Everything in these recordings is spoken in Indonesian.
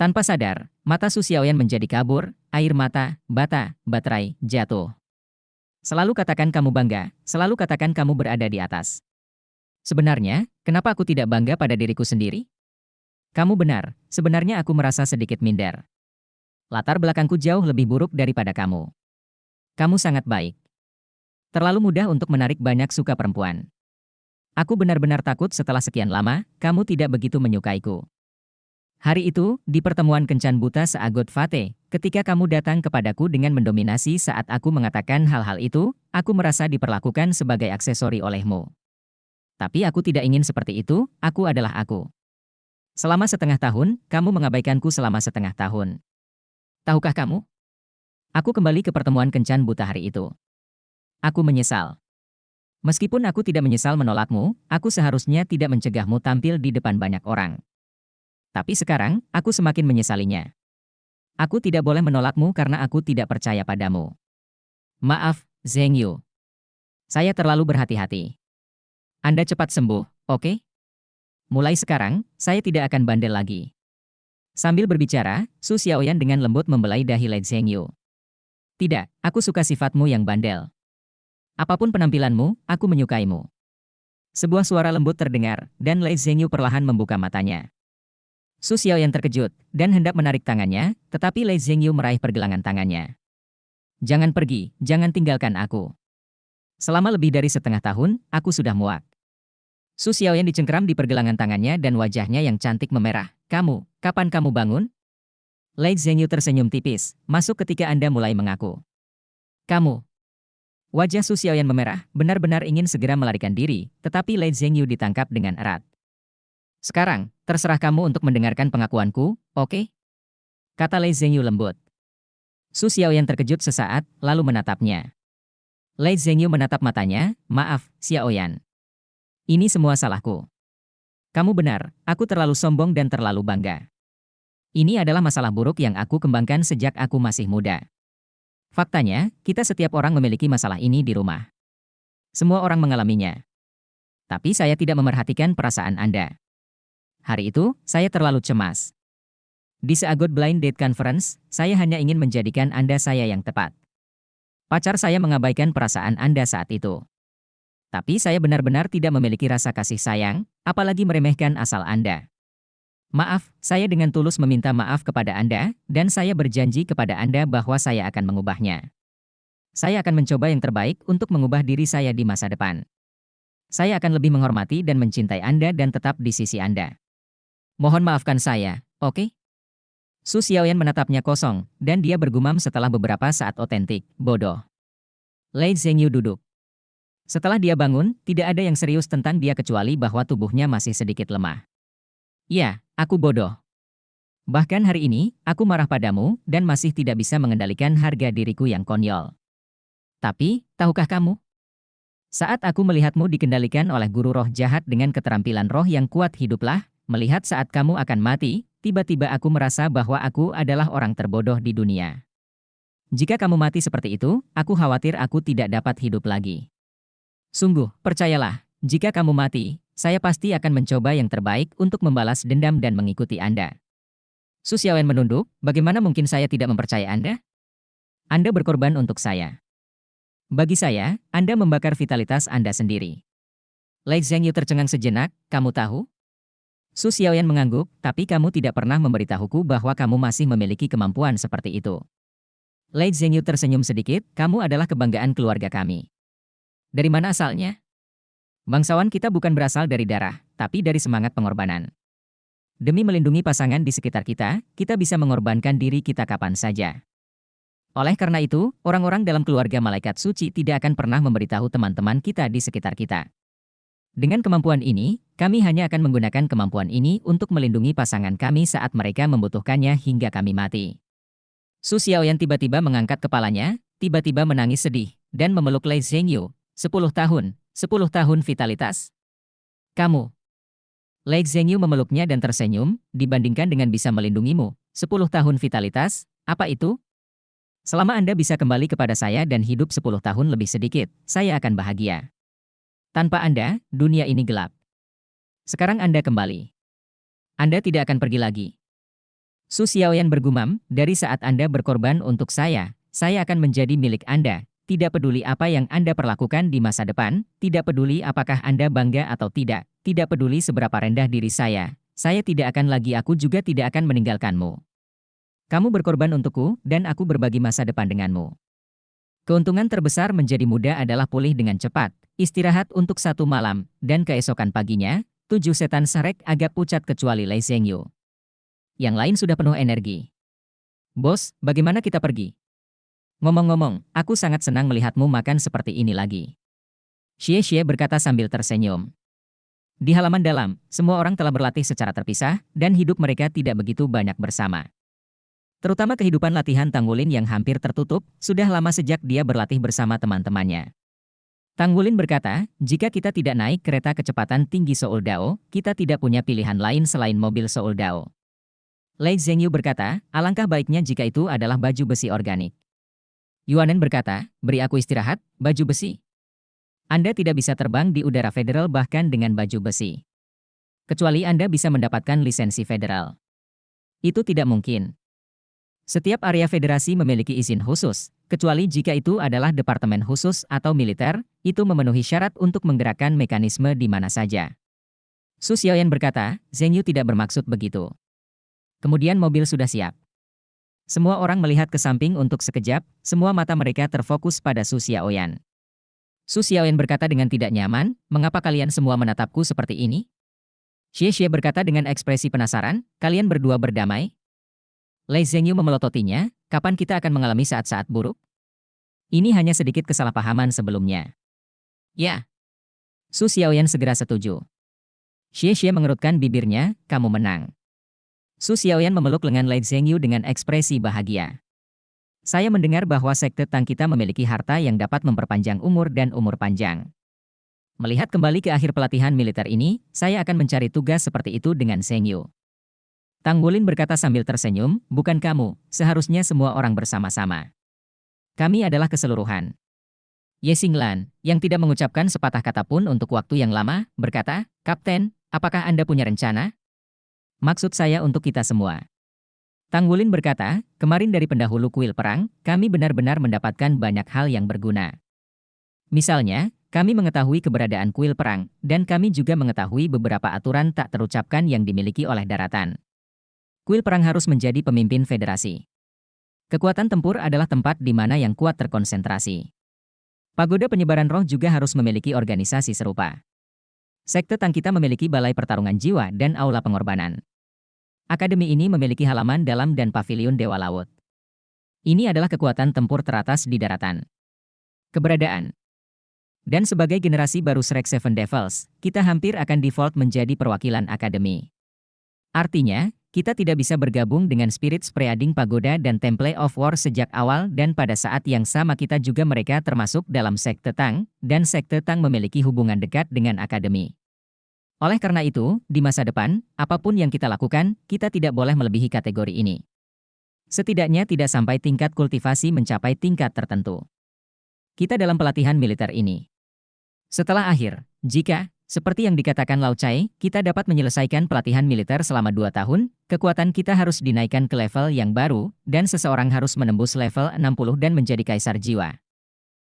Tanpa sadar, mata Su Xiaoyan menjadi kabur, air mata, bata, baterai, jatuh. Selalu katakan kamu bangga, selalu katakan kamu berada di atas. Sebenarnya, kenapa aku tidak bangga pada diriku sendiri? Kamu benar, sebenarnya aku merasa sedikit minder. Latar belakangku jauh lebih buruk daripada kamu. Kamu sangat baik. Terlalu mudah untuk menarik banyak suka perempuan. Aku benar-benar takut setelah sekian lama, kamu tidak begitu menyukaiku. Hari itu, di pertemuan kencan buta seagot Fate, ketika kamu datang kepadaku dengan mendominasi saat aku mengatakan hal-hal itu, aku merasa diperlakukan sebagai aksesori olehmu. Tapi aku tidak ingin seperti itu, aku adalah aku. Selama setengah tahun, kamu mengabaikanku selama setengah tahun. Tahukah kamu? Aku kembali ke pertemuan kencan buta hari itu. Aku menyesal. Meskipun aku tidak menyesal menolakmu, aku seharusnya tidak mencegahmu tampil di depan banyak orang. Tapi sekarang, aku semakin menyesalinya. Aku tidak boleh menolakmu karena aku tidak percaya padamu. Maaf, Zheng Yu. Saya terlalu berhati-hati. Anda cepat sembuh, oke? Mulai sekarang, saya tidak akan bandel lagi. Sambil berbicara, Su Xiaoyan dengan lembut membelai dahi Lei Zheng Yu. Tidak, aku suka sifatmu yang bandel. Apapun penampilanmu, aku menyukaimu. Sebuah suara lembut terdengar, dan Lei Zheng Yu perlahan membuka matanya. Su Xiaoyan terkejut, dan hendak menarik tangannya, tetapi Lei Zheng Yu meraih pergelangan tangannya. Jangan pergi, jangan tinggalkan aku. Selama lebih dari setengah tahun, aku sudah muak. Su Xiaoyan dicengkeram di pergelangan tangannya dan wajahnya yang cantik memerah. Kamu, kapan kamu bangun? Lei Zheng Yu tersenyum tipis, masuk ketika Anda mulai mengaku. Kamu. Wajah Su Xiaoyan memerah, benar-benar ingin segera melarikan diri, tetapi Lei Zheng Yu ditangkap dengan erat. Sekarang, terserah kamu untuk mendengarkan pengakuanku, oke? Kata Lei Zheng Yu lembut. Su Xiaoyan terkejut sesaat, lalu menatapnya. Lei Zheng Yu menatap matanya, maaf, Xiaoyan. Ini semua salahku. Kamu benar, aku terlalu sombong dan terlalu bangga. Ini adalah masalah buruk yang aku kembangkan sejak aku masih muda. Faktanya, kita setiap orang memiliki masalah ini di rumah. Semua orang mengalaminya. Tapi saya tidak memerhatikan perasaan Anda. Hari itu, saya terlalu cemas. Di Seagot Blind Date Conference, saya hanya ingin menjadikan Anda saya yang tepat. Pacar saya mengabaikan perasaan Anda saat itu. Tapi saya benar-benar tidak memiliki rasa kasih sayang, apalagi meremehkan asal Anda. Maaf, saya dengan tulus meminta maaf kepada Anda, dan saya berjanji kepada Anda bahwa saya akan mengubahnya. Saya akan mencoba yang terbaik untuk mengubah diri saya di masa depan. Saya akan lebih menghormati dan mencintai Anda dan tetap di sisi Anda. Mohon maafkan saya, oke? Su Xiaoyan menatapnya kosong, dan dia bergumam setelah beberapa saat otentik, bodoh. Lei Zheng Yu duduk. Setelah dia bangun, tidak ada yang serius tentang dia kecuali bahwa tubuhnya masih sedikit lemah. Ya, aku bodoh. Bahkan hari ini, aku marah padamu, dan masih tidak bisa mengendalikan harga diriku yang konyol. Tapi, tahukah kamu? Saat aku melihatmu dikendalikan oleh guru roh jahat dengan keterampilan roh yang kuat hiduplah, melihat saat kamu akan mati, tiba-tiba aku merasa bahwa aku adalah orang terbodoh di dunia. Jika kamu mati seperti itu, aku khawatir aku tidak dapat hidup lagi. Sungguh, percayalah, jika kamu mati, saya pasti akan mencoba yang terbaik untuk membalas dendam dan mengikuti Anda. Su Xiaoyan menunduk, bagaimana mungkin saya tidak mempercayai Anda? Anda berkorban untuk saya. Bagi saya, Anda membakar vitalitas Anda sendiri. Lei Zheng Yu tercengang sejenak, kamu tahu? Su Xiaoyan mengangguk, tapi kamu tidak pernah memberitahuku bahwa kamu masih memiliki kemampuan seperti itu. Lei Zheng Yu tersenyum sedikit, kamu adalah kebanggaan keluarga kami. Dari mana asalnya? Bangsawan kita bukan berasal dari darah, tapi dari semangat pengorbanan. Demi melindungi pasangan di sekitar kita, kita bisa mengorbankan diri kita kapan saja. Oleh karena itu, orang-orang dalam keluarga malaikat suci tidak akan pernah memberitahu teman-teman kita di sekitar kita. Dengan kemampuan ini, kami hanya akan menggunakan kemampuan ini untuk melindungi pasangan kami saat mereka membutuhkannya hingga kami mati. Su Xiaoyan tiba-tiba mengangkat kepalanya, tiba-tiba menangis sedih, dan memeluk Lei Zheng Yu. 10 tahun, 10 tahun vitalitas. Kamu. Lei Zheng Yu memeluknya dan tersenyum, dibandingkan dengan bisa melindungimu. 10 tahun vitalitas, apa itu? Selama Anda bisa kembali kepada saya dan hidup 10 tahun lebih sedikit, saya akan bahagia. Tanpa Anda, dunia ini gelap. Sekarang Anda kembali. Anda tidak akan pergi lagi. Su Xiaoyan bergumam, dari saat Anda berkorban untuk saya akan menjadi milik Anda. Tidak peduli apa yang Anda perlakukan di masa depan, tidak peduli apakah Anda bangga atau tidak, tidak peduli seberapa rendah diri saya tidak akan lagi aku juga tidak akan meninggalkanmu. Kamu berkorban untukku, dan aku berbagi masa depan denganmu. Keuntungan terbesar menjadi muda adalah pulih dengan cepat, istirahat untuk 1 malam, dan keesokan paginya, 7 setan Shrek agak pucat kecuali Lei Zhengyu. Yang lain sudah penuh energi. Bos, bagaimana kita pergi? Ngomong-ngomong, aku sangat senang melihatmu makan seperti ini lagi. Xie berkata sambil tersenyum. Di halaman dalam, semua orang telah berlatih secara terpisah, dan hidup mereka tidak begitu banyak bersama. Terutama kehidupan latihan Tanggulin yang hampir tertutup, sudah lama sejak dia berlatih bersama teman-temannya. Tanggulin berkata, jika kita tidak naik kereta kecepatan tinggi Seoul Dao, kita tidak punya pilihan lain selain mobil Seoul Dao. Lei Zhengyu berkata, alangkah baiknya jika itu adalah baju besi organik. Yuanen berkata, beri aku istirahat, baju besi. Anda tidak bisa terbang di udara federal bahkan dengan baju besi. Kecuali Anda bisa mendapatkan lisensi federal. Itu tidak mungkin. Setiap area federasi memiliki izin khusus, kecuali jika itu adalah departemen khusus atau militer, itu memenuhi syarat untuk menggerakkan mekanisme di mana saja. Su Xiaoyan berkata, Zhengyu tidak bermaksud begitu. Kemudian mobil sudah siap. Semua orang melihat ke samping untuk sekejap, semua mata mereka terfokus pada Su Xiaoyan. Su Xiaoyan berkata dengan tidak nyaman, mengapa kalian semua menatapku seperti ini? Xie berkata dengan ekspresi penasaran, kalian berdua berdamai? Lei Zhengyu memelototinya, kapan kita akan mengalami saat-saat buruk? Ini hanya sedikit kesalahpahaman sebelumnya. Ya. Su Xiaoyan segera setuju. Xie mengerutkan bibirnya, kamu menang. Su Xiaoyan memeluk lengan Lei Zhengyu dengan ekspresi bahagia. Saya mendengar bahwa sekte Tang kita memiliki harta yang dapat memperpanjang umur dan umur panjang. Melihat kembali ke akhir pelatihan militer ini, saya akan mencari tugas seperti itu dengan Zhengyu. Tang Wulin berkata sambil tersenyum, bukan kamu, seharusnya semua orang bersama-sama. Kami adalah keseluruhan. Ye Xinglan, yang tidak mengucapkan sepatah kata pun untuk waktu yang lama, berkata, Kapten, apakah Anda punya rencana? Maksud saya untuk kita semua. Tang Wulin berkata, kemarin dari pendahulu kuil perang, kami benar-benar mendapatkan banyak hal yang berguna. Misalnya, kami mengetahui keberadaan kuil perang, dan kami juga mengetahui beberapa aturan tak terucapkan yang dimiliki oleh daratan. Kuil perang harus menjadi pemimpin federasi. Kekuatan tempur adalah tempat di mana yang kuat terkonsentrasi. Pagoda penyebaran roh juga harus memiliki organisasi serupa. Sekte Tang kita memiliki balai pertarungan jiwa dan aula pengorbanan. Akademi ini memiliki halaman dalam dan paviliun Dewa Laut. Ini adalah kekuatan tempur teratas di daratan. Keberadaan. Dan sebagai generasi baru Shrek Seven Devils, kita hampir akan default menjadi perwakilan akademi. Artinya, kita tidak bisa bergabung dengan Spirit Spreading Pagoda dan Temple of War sejak awal dan pada saat yang sama kita juga mereka termasuk dalam Sekte Tang, dan Sekte Tang memiliki hubungan dekat dengan akademi. Oleh karena itu, di masa depan, apapun yang kita lakukan, kita tidak boleh melebihi kategori ini. Setidaknya tidak sampai tingkat kultivasi mencapai tingkat tertentu. Kita dalam pelatihan militer ini. Setelah akhir, jika, seperti yang dikatakan Lao Chai, kita dapat menyelesaikan pelatihan militer selama 2 tahun, kekuatan kita harus dinaikkan ke level yang baru, dan seseorang harus menembus level 60 dan menjadi kaisar jiwa.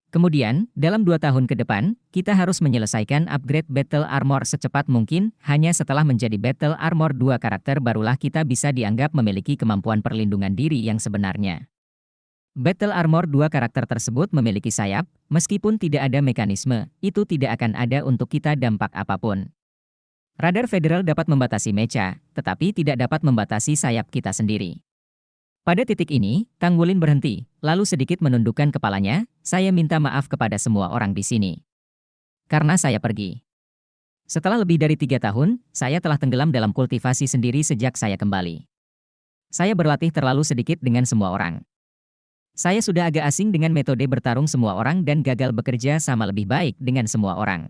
Kemudian, dalam 2 tahun ke depan, kita harus menyelesaikan upgrade Battle Armor secepat mungkin, hanya setelah menjadi Battle Armor 2 karakter barulah kita bisa dianggap memiliki kemampuan perlindungan diri yang sebenarnya. Battle Armor 2 karakter tersebut memiliki sayap, meskipun tidak ada mekanisme, itu tidak akan ada untuk kita dampak apapun. Radar federal dapat membatasi mecha, tetapi tidak dapat membatasi sayap kita sendiri. Pada titik ini, Tang Wulin berhenti, lalu sedikit menundukkan kepalanya, saya minta maaf kepada semua orang di sini. Karena saya pergi. Setelah lebih dari 3 tahun, saya telah tenggelam dalam kultivasi sendiri sejak saya kembali. Saya berlatih terlalu sedikit dengan semua orang. Saya sudah agak asing dengan metode bertarung semua orang dan gagal bekerja sama lebih baik dengan semua orang.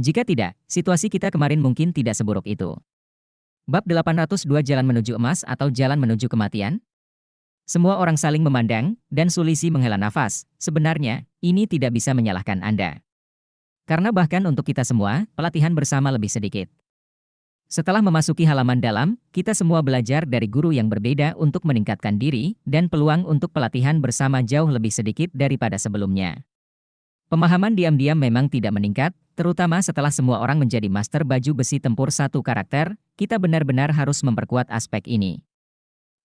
Jika tidak, situasi kita kemarin mungkin tidak seburuk itu. Bab 802 Jalan Menuju Emas atau Jalan Menuju Kematian? Semua orang saling memandang, dan Sulisi menghela nafas. Sebenarnya, ini tidak bisa menyalahkan Anda. Karena bahkan untuk kita semua, pelatihan bersama lebih sedikit. Setelah memasuki halaman dalam, kita semua belajar dari guru yang berbeda untuk meningkatkan diri, dan peluang untuk pelatihan bersama jauh lebih sedikit daripada sebelumnya. Pemahaman diam-diam memang tidak meningkat, terutama setelah semua orang menjadi master baju besi tempur satu karakter, kita benar-benar harus memperkuat aspek ini.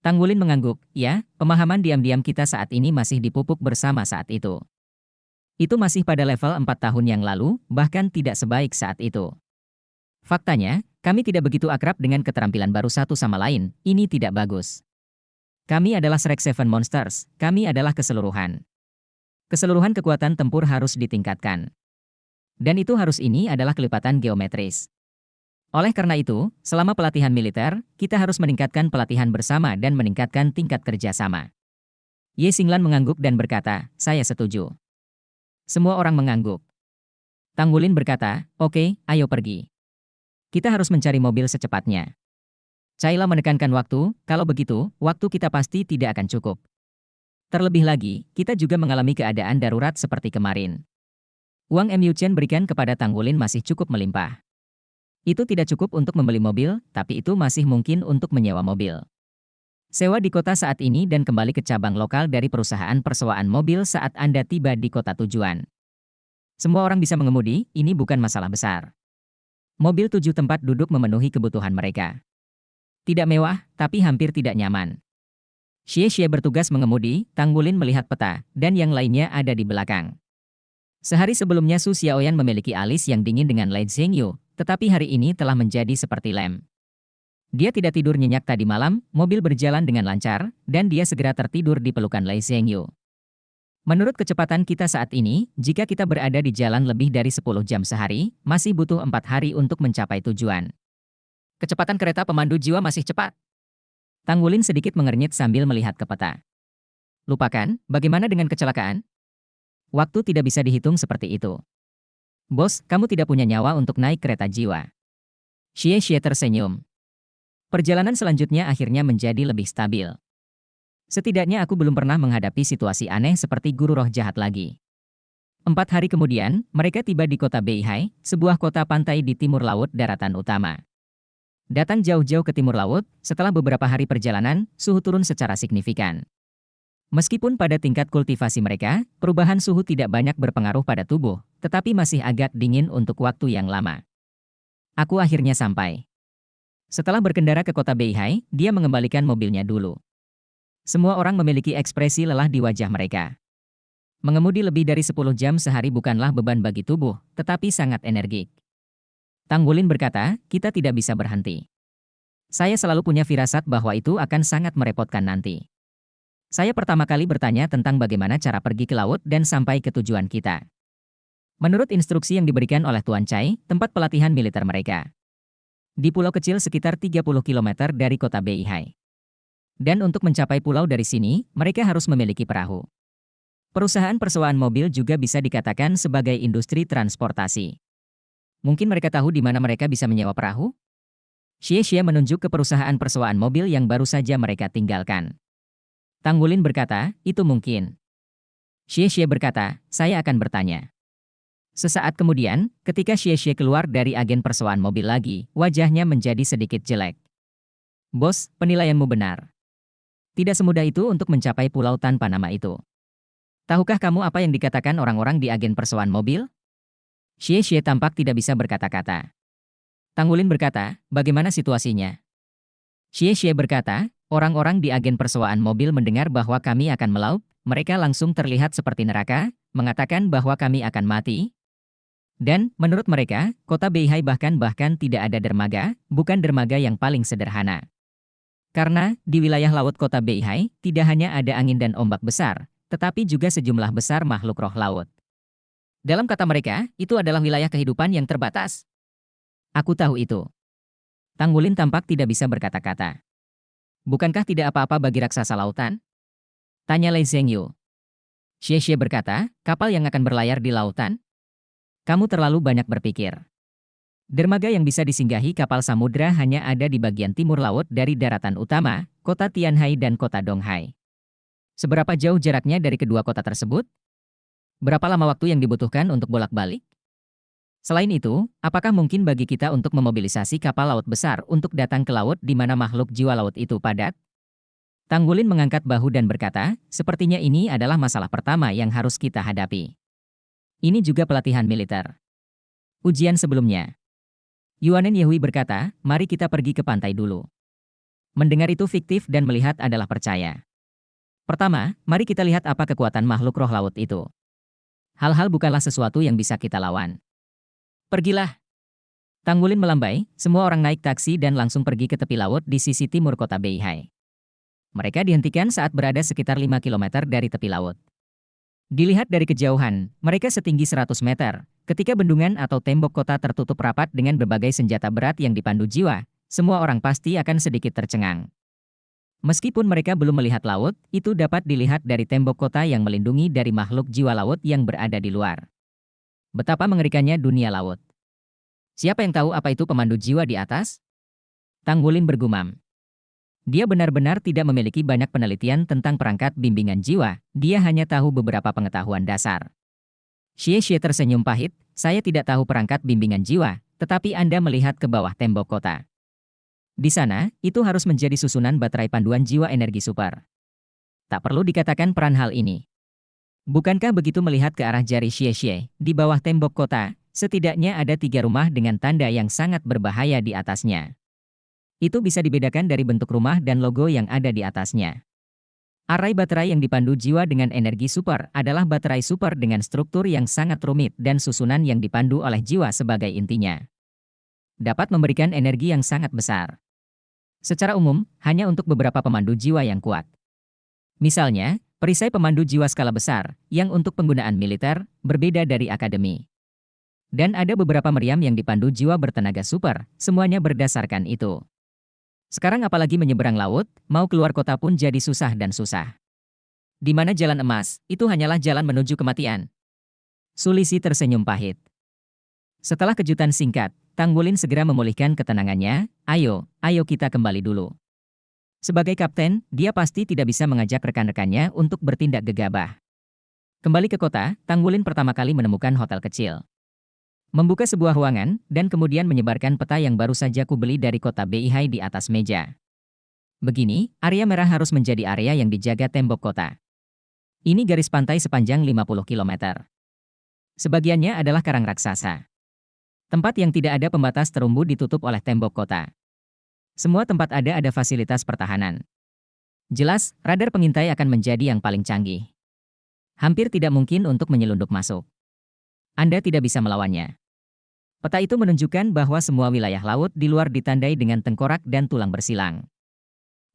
Tanggulin mengangguk, ya, pemahaman diam-diam kita saat ini masih dipupuk bersama saat itu. Itu masih pada level 4 tahun yang lalu, bahkan tidak sebaik saat itu. Faktanya, kami tidak begitu akrab dengan keterampilan baru satu sama lain, ini tidak bagus. Kami adalah Shrek Seven Monsters, kami adalah keseluruhan. Keseluruhan kekuatan tempur harus ditingkatkan. Dan itu harus ini adalah kelipatan geometris. Oleh karena itu, selama pelatihan militer, kita harus meningkatkan pelatihan bersama dan meningkatkan tingkat kerjasama. Ye Xinglan mengangguk dan berkata, saya setuju. Semua orang mengangguk. Tanggulin berkata, oke, ayo pergi. Kita harus mencari mobil secepatnya. Chayla menekankan waktu, kalau begitu, waktu kita pasti tidak akan cukup. Terlebih lagi, kita juga mengalami keadaan darurat seperti kemarin. Uang Mu Chen berikan kepada Tanggulin masih cukup melimpah. Itu tidak cukup untuk membeli mobil, tapi itu masih mungkin untuk menyewa mobil. Sewa di kota saat ini dan kembali ke cabang lokal dari perusahaan persewaan mobil saat Anda tiba di kota tujuan. Semua orang bisa mengemudi, ini bukan masalah besar. Mobil 7 tempat duduk memenuhi kebutuhan mereka. Tidak mewah, tapi hampir tidak nyaman. Xie bertugas mengemudi, Tanggulin melihat peta, dan yang lainnya ada di belakang. Sehari sebelumnya Su Xiaoyan memiliki alis yang dingin dengan Lei Zhengyu, tetapi hari ini telah menjadi seperti lem. Dia tidak tidur nyenyak tadi malam, mobil berjalan dengan lancar, dan dia segera tertidur di pelukan Lei Zhengyu. Menurut kecepatan kita saat ini, jika kita berada di jalan lebih dari 10 jam sehari, masih butuh 4 hari untuk mencapai tujuan. Kecepatan kereta pemandu jiwa masih cepat. Tanggulin sedikit mengernyit sambil melihat ke peta. Lupakan, bagaimana dengan kecelakaan? Waktu tidak bisa dihitung seperti itu. Bos, kamu tidak punya nyawa untuk naik kereta jiwa. Xie tersenyum. Perjalanan selanjutnya akhirnya menjadi lebih stabil. Setidaknya aku belum pernah menghadapi situasi aneh seperti guru roh jahat lagi. 4 hari kemudian, mereka tiba di kota Beihai, sebuah kota pantai di timur laut daratan utama. Datang jauh-jauh ke timur laut, setelah beberapa hari perjalanan, suhu turun secara signifikan. Meskipun pada tingkat kultivasi mereka, perubahan suhu tidak banyak berpengaruh pada tubuh, tetapi masih agak dingin untuk waktu yang lama. Aku akhirnya sampai. Setelah berkendara ke kota Beihai, dia mengembalikan mobilnya dulu. Semua orang memiliki ekspresi lelah di wajah mereka. Mengemudi lebih dari 10 jam sehari bukanlah beban bagi tubuh, tetapi sangat energik. Tanggulin berkata, kita tidak bisa berhenti. Saya selalu punya firasat bahwa itu akan sangat merepotkan nanti. Saya pertama kali bertanya tentang bagaimana cara pergi ke laut dan sampai ke tujuan kita. Menurut instruksi yang diberikan oleh Tuan Chai, tempat pelatihan militer mereka. Di pulau kecil sekitar 30 km dari kota Beihai. Dan untuk mencapai pulau dari sini, mereka harus memiliki perahu. Perusahaan persewaan mobil juga bisa dikatakan sebagai industri transportasi. Mungkin mereka tahu di mana mereka bisa menyewa perahu? Xie menunjuk ke perusahaan persewaan mobil yang baru saja mereka tinggalkan. Tanggulin berkata, itu mungkin. Xie berkata, saya akan bertanya. Sesaat kemudian, ketika Xie keluar dari agen persewaan mobil lagi, wajahnya menjadi sedikit jelek. Bos, penilaianmu benar. Tidak semudah itu untuk mencapai pulau tanpa nama itu. Tahukah kamu apa yang dikatakan orang-orang di agen persewaan mobil? Xie tampak tidak bisa berkata-kata. Tanggulin berkata, bagaimana situasinya? Xie berkata, orang-orang di agen persewaan mobil mendengar bahwa kami akan melaut, mereka langsung terlihat seperti neraka, mengatakan bahwa kami akan mati. Dan, menurut mereka, kota Beihai bahkan tidak ada dermaga, bukan dermaga yang paling sederhana. Karena, di wilayah laut kota Beihai, tidak hanya ada angin dan ombak besar, tetapi juga sejumlah besar makhluk roh laut. Dalam kata mereka, itu adalah wilayah kehidupan yang terbatas. Aku tahu itu. Tanggulin tampak tidak bisa berkata-kata. Bukankah tidak apa-apa bagi raksasa lautan? Tanya Lei Zhengyu. Xie berkata, kapal yang akan berlayar di lautan? Kamu terlalu banyak berpikir. Dermaga yang bisa disinggahi kapal samudra hanya ada di bagian timur laut dari daratan utama, kota Tianhai dan kota Donghai. Seberapa jauh jaraknya dari kedua kota tersebut? Berapa lama waktu yang dibutuhkan untuk bolak-balik? Selain itu, apakah mungkin bagi kita untuk memobilisasi kapal laut besar untuk datang ke laut di mana makhluk jiwa laut itu padat? Tanggulin mengangkat bahu dan berkata, sepertinya ini adalah masalah pertama yang harus kita hadapi. Ini juga pelatihan militer. Ujian sebelumnya. Yuanen Yehui berkata, mari kita pergi ke pantai dulu. Mendengar itu fiktif dan melihat adalah percaya. Pertama, mari kita lihat apa kekuatan makhluk roh laut itu. Hal-hal bukanlah sesuatu yang bisa kita lawan. Pergilah. Tanggulin melambai, semua orang naik taksi dan langsung pergi ke tepi laut di sisi timur kota Beihai. Mereka dihentikan saat berada sekitar 5 kilometer dari tepi laut. Dilihat dari kejauhan, mereka setinggi 100 meter. Ketika bendungan atau tembok kota tertutup rapat dengan berbagai senjata berat yang dipandu jiwa, semua orang pasti akan sedikit tercengang. Meskipun mereka belum melihat laut, itu dapat dilihat dari tembok kota yang melindungi dari makhluk jiwa laut yang berada di luar. Betapa mengerikannya dunia laut. Siapa yang tahu apa itu pemandu jiwa di atas? Tanggulin bergumam. Dia benar-benar tidak memiliki banyak penelitian tentang perangkat bimbingan jiwa, dia hanya tahu beberapa pengetahuan dasar. Xie tersenyum pahit, saya tidak tahu perangkat bimbingan jiwa, tetapi Anda melihat ke bawah tembok kota. Di sana, itu harus menjadi susunan baterai panduan jiwa energi super. Tak perlu dikatakan peran hal ini. Bukankah begitu melihat ke arah jari Xie, di bawah tembok kota, setidaknya ada 3 rumah dengan tanda yang sangat berbahaya di atasnya. Itu bisa dibedakan dari bentuk rumah dan logo yang ada di atasnya. Arai baterai yang dipandu jiwa dengan energi super adalah baterai super dengan struktur yang sangat rumit dan susunan yang dipandu oleh jiwa sebagai intinya. Dapat memberikan energi yang sangat besar. Secara umum, hanya untuk beberapa pemandu jiwa yang kuat. Misalnya, perisai pemandu jiwa skala besar, yang untuk penggunaan militer, berbeda dari akademi. Dan ada beberapa meriam yang dipandu jiwa bertenaga super, semuanya berdasarkan itu. Sekarang apalagi menyeberang laut, mau keluar kota pun jadi susah dan susah. Di mana jalan emas, itu hanyalah jalan menuju kematian. Sulisi tersenyum pahit. Setelah kejutan singkat, Tanggulin segera memulihkan ketenangannya, ayo kita kembali dulu. Sebagai kapten, dia pasti tidak bisa mengajak rekan-rekannya untuk bertindak gegabah. Kembali ke kota, Tanggulin pertama kali menemukan hotel kecil. Membuka sebuah ruangan, dan kemudian menyebarkan peta yang baru saja kubeli dari kota Beihai di atas meja. Begini, area merah harus menjadi area yang dijaga tembok kota. Ini garis pantai sepanjang 50 km. Sebagiannya adalah karang raksasa. Tempat yang tidak ada pembatas terumbu ditutup oleh tembok kota. Semua tempat ada fasilitas pertahanan. Jelas, radar pengintai akan menjadi yang paling canggih. Hampir tidak mungkin untuk menyelundup masuk. Anda tidak bisa melawannya. Peta itu menunjukkan bahwa semua wilayah laut di luar ditandai dengan tengkorak dan tulang bersilang.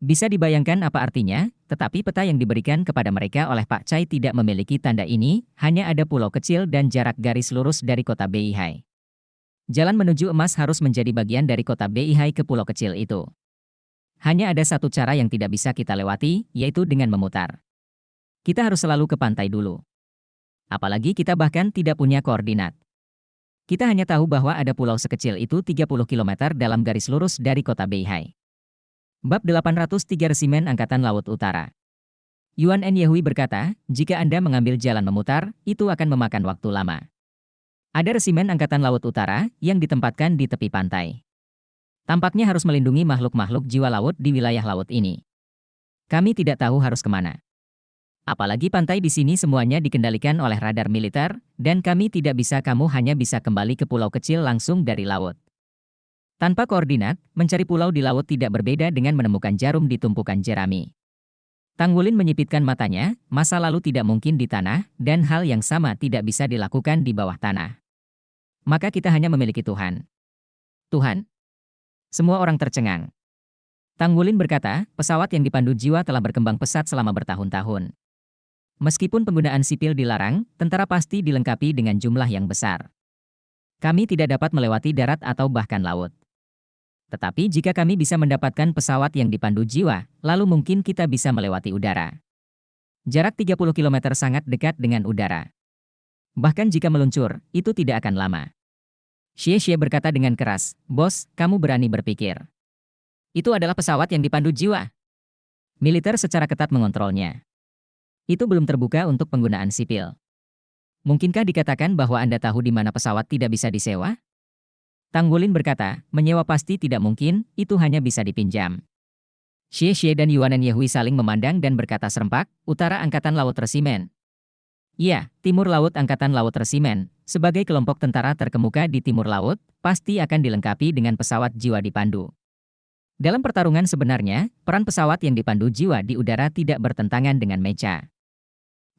Bisa dibayangkan apa artinya, tetapi peta yang diberikan kepada mereka oleh Pak Chai tidak memiliki tanda ini, hanya ada pulau kecil dan jarak garis lurus dari kota Beihai. Jalan menuju emas harus menjadi bagian dari kota Beihai ke pulau kecil itu. Hanya ada satu cara yang tidak bisa kita lewati, yaitu dengan memutar. Kita harus selalu ke pantai dulu. Apalagi kita bahkan tidak punya koordinat. Kita hanya tahu bahwa ada pulau sekecil itu 30 km dalam garis lurus dari kota Beihai. Bab 803 Resimen Angkatan Laut Utara. Yuan Yehui berkata, jika Anda mengambil jalan memutar, itu akan memakan waktu lama. Ada resimen Angkatan Laut Utara yang ditempatkan di tepi pantai. Tampaknya harus melindungi makhluk-makhluk jiwa laut di wilayah laut ini. Kami tidak tahu harus kemana. Apalagi pantai di sini semuanya dikendalikan oleh radar militer, dan kami tidak bisa hanya bisa kembali ke pulau kecil langsung dari laut. Tanpa koordinat, mencari pulau di laut tidak berbeda dengan menemukan jarum di tumpukan jerami. Tanggulin menyipitkan matanya, masa lalu tidak mungkin di tanah, dan hal yang sama tidak bisa dilakukan di bawah tanah. Maka kita hanya memiliki Tuhan. Tuhan? Semua orang tercengang. Tanggulin berkata, pesawat yang dipandu jiwa telah berkembang pesat selama bertahun-tahun. Meskipun penggunaan sipil dilarang, tentara pasti dilengkapi dengan jumlah yang besar. Kami tidak dapat melewati darat atau bahkan laut. Tetapi jika kami bisa mendapatkan pesawat yang dipandu jiwa, lalu mungkin kita bisa melewati udara. Jarak 30 km sangat dekat dengan udara. Bahkan jika meluncur, itu tidak akan lama. Xie berkata dengan keras, bos, kamu berani berpikir. Itu adalah pesawat yang dipandu jiwa. Militer secara ketat mengontrolnya. Itu belum terbuka untuk penggunaan sipil. Mungkinkah dikatakan bahwa Anda tahu di mana pesawat tidak bisa disewa? Tang Wulin berkata, menyewa pasti tidak mungkin, itu hanya bisa dipinjam. Xie Xie dan Yuanen Yehui saling memandang dan berkata serempak, Utara Angkatan Laut Resimen. Iya, Timur Laut Angkatan Laut Resimen, sebagai kelompok tentara terkemuka di Timur Laut, pasti akan dilengkapi dengan pesawat jiwa dipandu. Dalam pertarungan sebenarnya, peran pesawat yang dipandu jiwa di udara tidak bertentangan dengan mecha.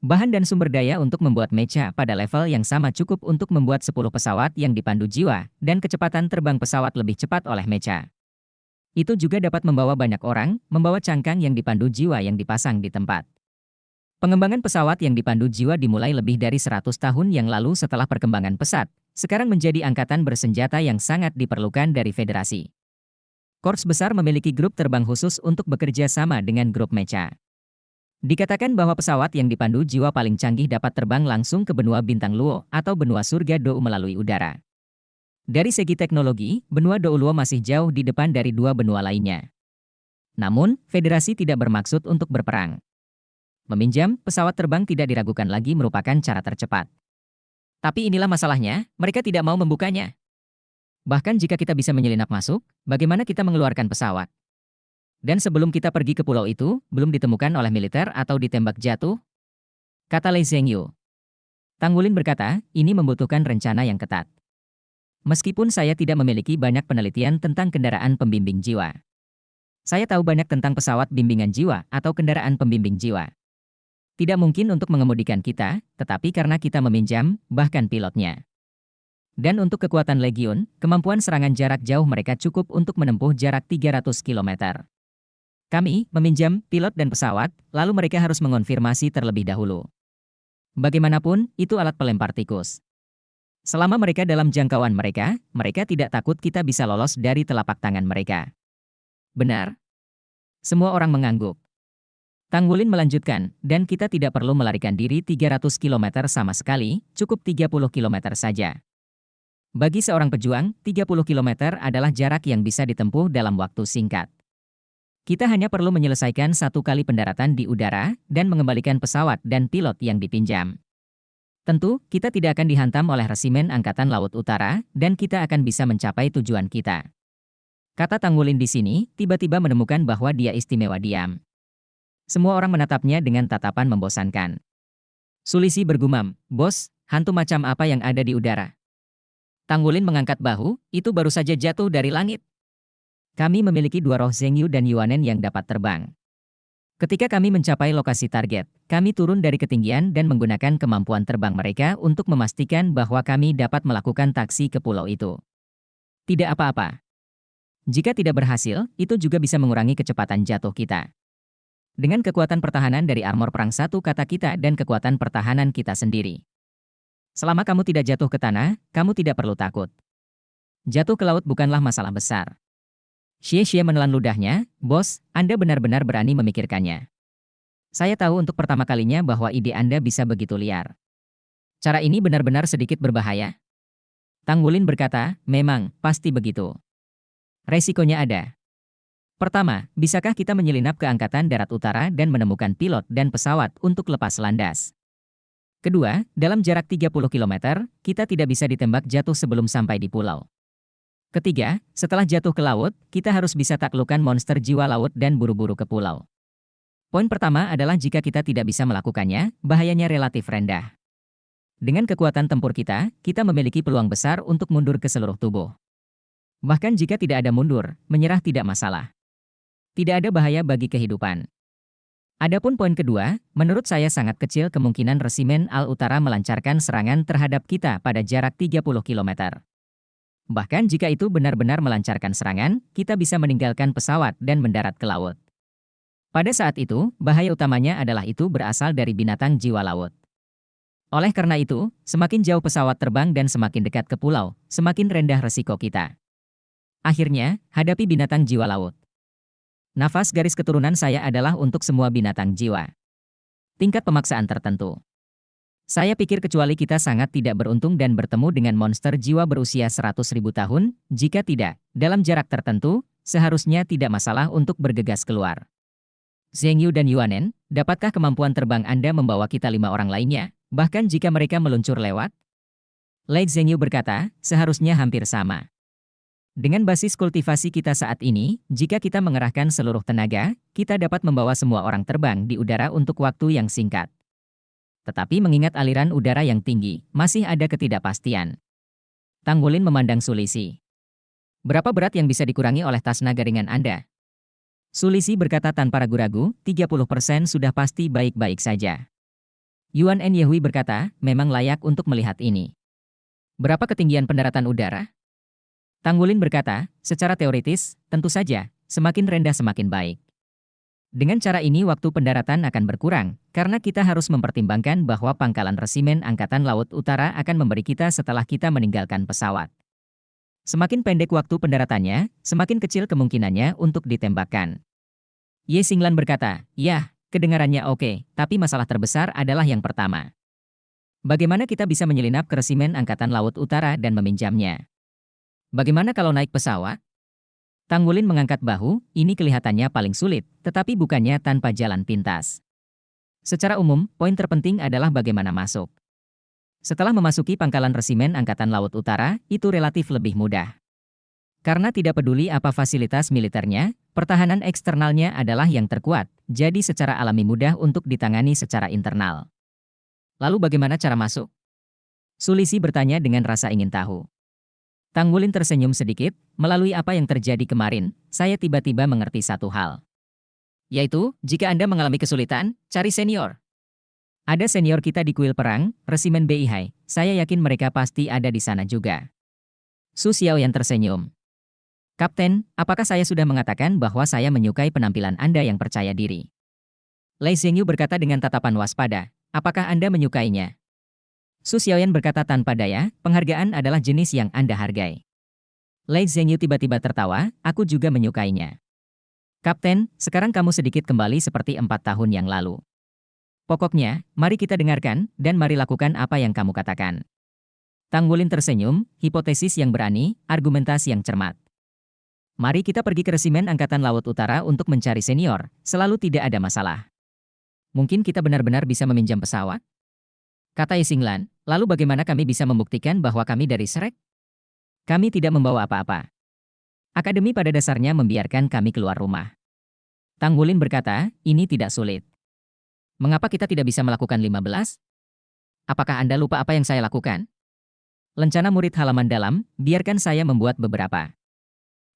Bahan dan sumber daya untuk membuat mecha pada level yang sama cukup untuk membuat 10 pesawat yang dipandu jiwa, dan kecepatan terbang pesawat lebih cepat oleh mecha. Itu juga dapat membawa banyak orang, membawa cangkang yang dipandu jiwa yang dipasang di tempat. Pengembangan pesawat yang dipandu jiwa dimulai lebih dari 100 tahun yang lalu setelah perkembangan pesat, sekarang menjadi angkatan bersenjata yang sangat diperlukan dari federasi. Korps besar memiliki grup terbang khusus untuk bekerja sama dengan grup mecha. Dikatakan bahwa pesawat yang dipandu jiwa paling canggih dapat terbang langsung ke benua bintang Luo atau benua surga Dou melalui udara. Dari segi teknologi, benua Dou Luo masih jauh di depan dari dua benua lainnya. Namun, federasi tidak bermaksud untuk berperang. Meminjam pesawat terbang tidak diragukan lagi merupakan cara tercepat. Tapi inilah masalahnya, mereka tidak mau membukanya. Bahkan jika kita bisa menyelinap masuk, bagaimana kita mengeluarkan pesawat? Dan sebelum kita pergi ke pulau itu, belum ditemukan oleh militer atau ditembak jatuh? Kata Lei Zhengyu. Tang Wulin berkata, ini membutuhkan rencana yang ketat. Meskipun saya tidak memiliki banyak penelitian tentang kendaraan pembimbing jiwa. Saya tahu banyak tentang pesawat bimbingan jiwa atau kendaraan pembimbing jiwa. Tidak mungkin untuk mengemudikan kita, tetapi karena kita meminjam, bahkan pilotnya. Dan untuk kekuatan Legiun, kemampuan serangan jarak jauh mereka cukup untuk menempuh jarak 300 km. Kami meminjam pilot dan pesawat, lalu mereka harus mengonfirmasi terlebih dahulu. Bagaimanapun, itu alat pelempar tikus. Selama mereka dalam jangkauan mereka, mereka tidak takut kita bisa lolos dari telapak tangan mereka. Benar. Semua orang mengangguk. Tang Wulin melanjutkan, dan kita tidak perlu melarikan diri 300 km sama sekali, cukup 30 km saja. Bagi seorang pejuang, 30 km adalah jarak yang bisa ditempuh dalam waktu singkat. Kita hanya perlu menyelesaikan satu kali pendaratan di udara dan mengembalikan pesawat dan pilot yang dipinjam. Tentu, kita tidak akan dihantam oleh resimen Angkatan Laut Utara dan kita akan bisa mencapai tujuan kita. Kata Tang Wulin di sini, tiba-tiba menemukan bahwa dia istimewa diam. Semua orang menatapnya dengan tatapan membosankan. Sulisi bergumam, "Bos, hantu macam apa yang ada di udara?" Tang Wulin mengangkat bahu, itu baru saja jatuh dari langit. Kami memiliki dua roh Zhengyu dan Yuanen yang dapat terbang. Ketika kami mencapai lokasi target, kami turun dari ketinggian dan menggunakan kemampuan terbang mereka untuk memastikan bahwa kami dapat melakukan taksi ke pulau itu. Tidak apa-apa. Jika tidak berhasil, itu juga bisa mengurangi kecepatan jatuh kita. Dengan kekuatan pertahanan dari armor perang satu kata kita dan kekuatan pertahanan kita sendiri. Selama kamu tidak jatuh ke tanah, kamu tidak perlu takut. Jatuh ke laut bukanlah masalah besar. Xie Xie menelan ludahnya, "Bos, Anda benar-benar berani memikirkannya. Saya tahu untuk pertama kalinya bahwa ide Anda bisa begitu liar. Cara ini benar-benar sedikit berbahaya." Tang Wulin berkata, "Memang, pasti begitu. Resikonya ada. Pertama, bisakah kita menyelinap ke Angkatan Darat Utara dan menemukan pilot dan pesawat untuk lepas landas? Kedua, dalam jarak 30 km, kita tidak bisa ditembak jatuh sebelum sampai di pulau. Ketiga, setelah jatuh ke laut, kita harus bisa taklukkan monster jiwa laut dan buru-buru ke pulau. Poin pertama adalah jika kita tidak bisa melakukannya, bahayanya relatif rendah. Dengan kekuatan tempur kita memiliki peluang besar untuk mundur ke seluruh tubuh. Bahkan jika tidak ada mundur, menyerah tidak masalah. Tidak ada bahaya bagi kehidupan. Adapun poin kedua, menurut saya sangat kecil kemungkinan resimen Al Utara melancarkan serangan terhadap kita pada jarak 30 km. Bahkan jika itu benar-benar melancarkan serangan, kita bisa meninggalkan pesawat dan mendarat ke laut. Pada saat itu, bahaya utamanya adalah itu berasal dari binatang jiwa laut. Oleh karena itu, semakin jauh pesawat terbang dan semakin dekat ke pulau, semakin rendah resiko kita. Akhirnya, hadapi binatang jiwa laut. Nafas garis keturunan saya adalah untuk semua binatang jiwa. Tingkat pemaksaan tertentu. Saya pikir kecuali kita sangat tidak beruntung dan bertemu dengan monster jiwa berusia 100.000 tahun, jika tidak, dalam jarak tertentu, seharusnya tidak masalah untuk bergegas keluar. Zhengyu dan Yuanen, dapatkah kemampuan terbang Anda membawa kita 5 orang lainnya, Bahkan jika mereka meluncur lewat, Lei Zhengyu berkata, seharusnya hampir sama. Dengan basis kultivasi kita saat ini, jika kita mengerahkan seluruh tenaga, kita dapat membawa semua orang terbang di udara untuk waktu yang singkat. Tetapi mengingat aliran udara yang tinggi, masih ada ketidakpastian. Tang Wulin memandang Sulisi. Berapa berat yang bisa dikurangi oleh tas naga ringan Anda? Sulisi berkata tanpa ragu-ragu, 30% sudah pasti baik-baik saja. Yuan En Yehui berkata, memang layak untuk melihat ini. Berapa ketinggian pendaratan udara? Tang Wulin berkata, secara teoritis, tentu saja, semakin rendah semakin baik. Dengan cara ini waktu pendaratan akan berkurang, karena kita harus mempertimbangkan bahwa pangkalan resimen Angkatan Laut Utara akan memberi kita setelah kita meninggalkan pesawat. Semakin pendek waktu pendaratannya, semakin kecil kemungkinannya untuk ditembakkan. Ye Xinglan berkata, ya, kedengarannya oke, tapi masalah terbesar adalah yang pertama. Bagaimana kita bisa menyelinap ke resimen Angkatan Laut Utara dan meminjamnya? Bagaimana kalau naik pesawat? Tang Wulin mengangkat bahu, ini kelihatannya paling sulit, tetapi bukannya tanpa jalan pintas. Secara umum, poin terpenting adalah bagaimana masuk. Setelah memasuki pangkalan resimen Angkatan Laut Utara, itu relatif lebih mudah. Karena tidak peduli apa fasilitas militernya, pertahanan eksternalnya adalah yang terkuat, jadi secara alami mudah untuk ditangani secara internal. Lalu bagaimana cara masuk? Sulisi bertanya dengan rasa ingin tahu. Tang Wulin tersenyum sedikit, melalui apa yang terjadi kemarin, saya tiba-tiba mengerti satu hal. Yaitu, jika Anda mengalami kesulitan, cari senior. Ada senior kita di kuil perang, resimen Beihai, saya yakin mereka pasti ada di sana juga. Su Xiaoyan tersenyum. Kapten, apakah saya sudah mengatakan bahwa saya menyukai penampilan Anda yang percaya diri? Lei Zhengyu berkata dengan tatapan waspada, apakah Anda menyukainya? Su Xiaoyan berkata tanpa daya, penghargaan adalah jenis yang Anda hargai. Lei Zhengyu tiba-tiba tertawa, aku juga menyukainya. Kapten, sekarang kamu sedikit kembali seperti 4 tahun yang lalu. Pokoknya, mari kita dengarkan, dan mari lakukan apa yang kamu katakan. Tang Wulin tersenyum, hipotesis yang berani, argumentasi yang cermat. Mari kita pergi ke resimen Angkatan Laut Utara untuk mencari senior, selalu tidak ada masalah. Mungkin kita benar-benar bisa meminjam pesawat? Kata Ye Xinglan, lalu bagaimana kami bisa membuktikan bahwa kami dari Shrek? Kami tidak membawa apa-apa. Akademi pada dasarnya membiarkan kami keluar rumah. Tang Wulin berkata, ini tidak sulit. Mengapa kita tidak bisa melakukan 15? Apakah Anda lupa apa yang saya lakukan? Lencana murid halaman dalam, biarkan saya membuat beberapa.